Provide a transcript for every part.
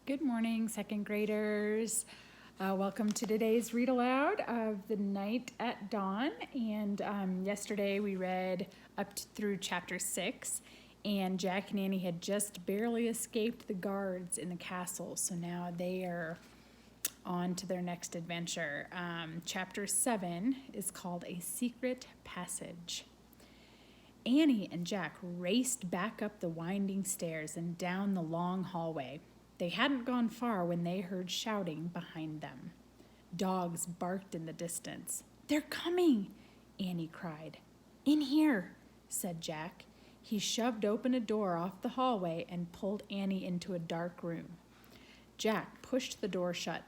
Good morning, second graders. Welcome to today's read aloud of The Night at Dawn. And yesterday we read through chapter 6, and Jack and Annie had just barely escaped the guards in the castle. So now they are on to their next adventure. Chapter 7 is called A Secret Passage. Annie and Jack raced back up the winding stairs and down the long hallway. They hadn't gone far when they heard shouting behind them. Dogs barked in the distance. "They're coming!" Annie cried. "In here," said Jack. He shoved open a door off the hallway and pulled Annie into a dark room. Jack pushed the door shut.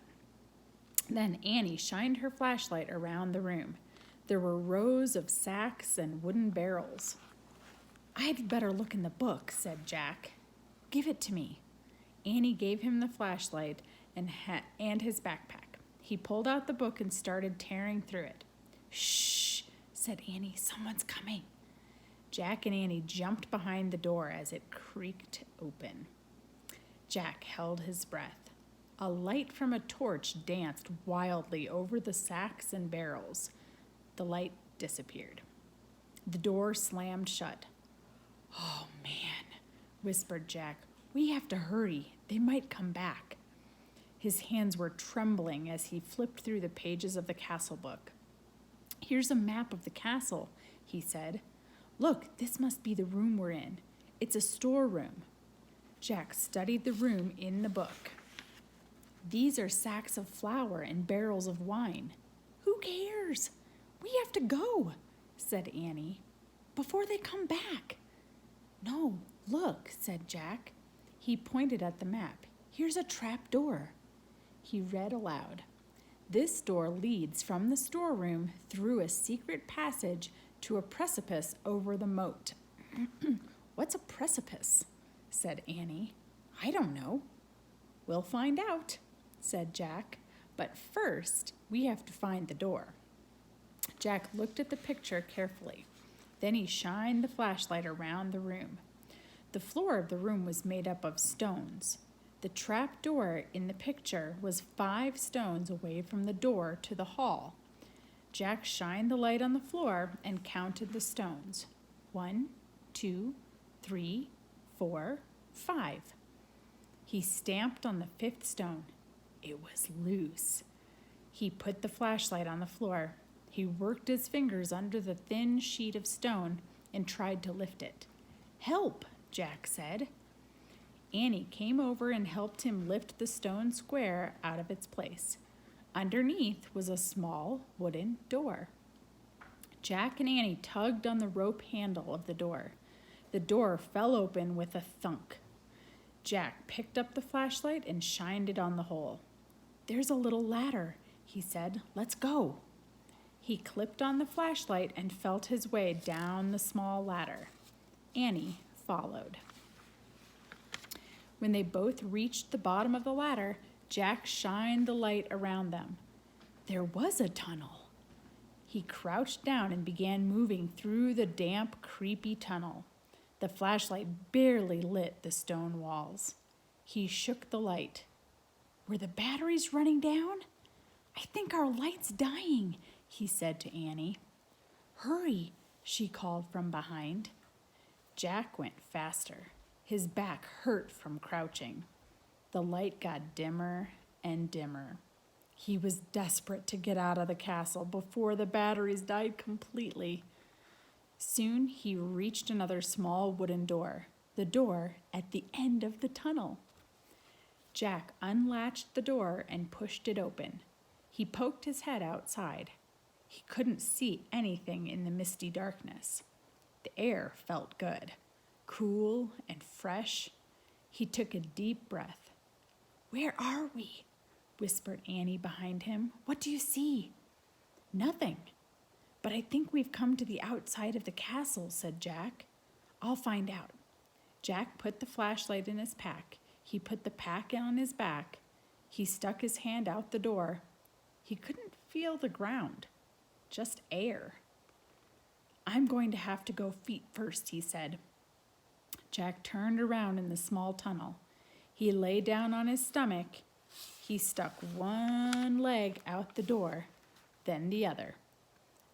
Then Annie shined her flashlight around the room. There were rows of sacks and wooden barrels. "I'd better look in the book," said Jack. "Give it to me." Annie gave him the flashlight and his backpack. He pulled out the book and started tearing through it. "Shh," said Annie. "Someone's coming." Jack and Annie jumped behind the door as it creaked open. Jack held his breath. A light from a torch danced wildly over the sacks and barrels. The light disappeared. The door slammed shut. "Oh, man," whispered Jack. "We have to hurry. They might come back." His hands were trembling as he flipped through the pages of the castle book. "Here's a map of the castle," he said. "Look, this must be the room we're in. It's a storeroom." Jack studied the room in the book. "These are sacks of flour and barrels of wine." "Who cares? We have to go," said Annie. "Before they come back." "No, look," said Jack. He pointed at the map. "Here's a trap door." He read aloud. "This door leads from the storeroom through a secret passage to a precipice over the moat." "What's a precipice?" said Annie. "I don't know." "We'll find out," said Jack. "But first, we have to find the door." Jack looked at the picture carefully. Then he shined the flashlight around the room. The floor of the room was made up of stones. The trap door in the picture was 5 stones away from the door to the hall. Jack shined the light on the floor and counted the stones. 1, 2, 3, 4, 5. He stamped on the 5th stone. It was loose. He put the flashlight on the floor. He worked his fingers under the thin sheet of stone and tried to lift it. "Help," Jack said. Annie came over and helped him lift the stone square out of its place. Underneath was a small wooden door. Jack and Annie tugged on the rope handle of the door. The door fell open with a thunk. Jack picked up the flashlight and shined it on the hole. "There's a little ladder," he said. "Let's go." He clipped on the flashlight and felt his way down the small ladder. Annie followed. When they both reached the bottom of the ladder, Jack shined the light around them. There was a tunnel. He crouched down and began moving through the damp, creepy tunnel. The flashlight barely lit the stone walls. He shook the light. "Were the batteries running down? I think our light's dying," he said to Annie. "Hurry," she called from behind. Jack went faster. His back hurt from crouching. The light got dimmer and dimmer. He was desperate to get out of the castle before the batteries died completely. Soon he reached another small wooden door, the door at the end of the tunnel. Jack unlatched the door and pushed it open. He poked his head outside. He couldn't see anything in the misty darkness. The air felt good, cool and fresh. He took a deep breath. "Where are we?" whispered Annie behind him. "What do you see?" "Nothing. But I think we've come to the outside of the castle," said Jack. "I'll find out." Jack put the flashlight in his pack. He put the pack on his back. He stuck his hand out the door. He couldn't feel the ground, just air. "I'm going to have to go feet first," he said. Jack turned around in the small tunnel. He lay down on his stomach. He stuck one leg out the door, then the other.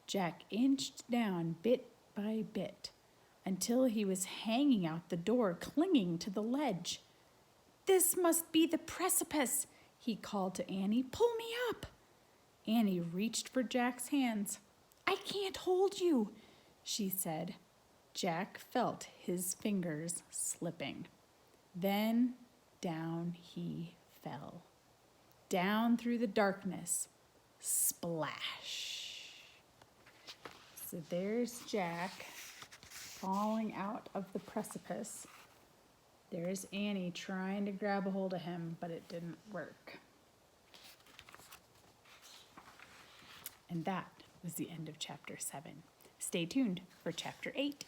Jack inched down bit by bit until he was hanging out the door, clinging to the ledge. "This must be the precipice," he called to Annie. "Pull me up." Annie reached for Jack's hands. "I can't hold you," she said. Jack felt his fingers slipping. Then down he fell. Down through the darkness. Splash. So there's Jack falling out of the precipice. There's Annie trying to grab a hold of him, but it didn't work. And that was the end of chapter 7. Stay tuned for chapter 8.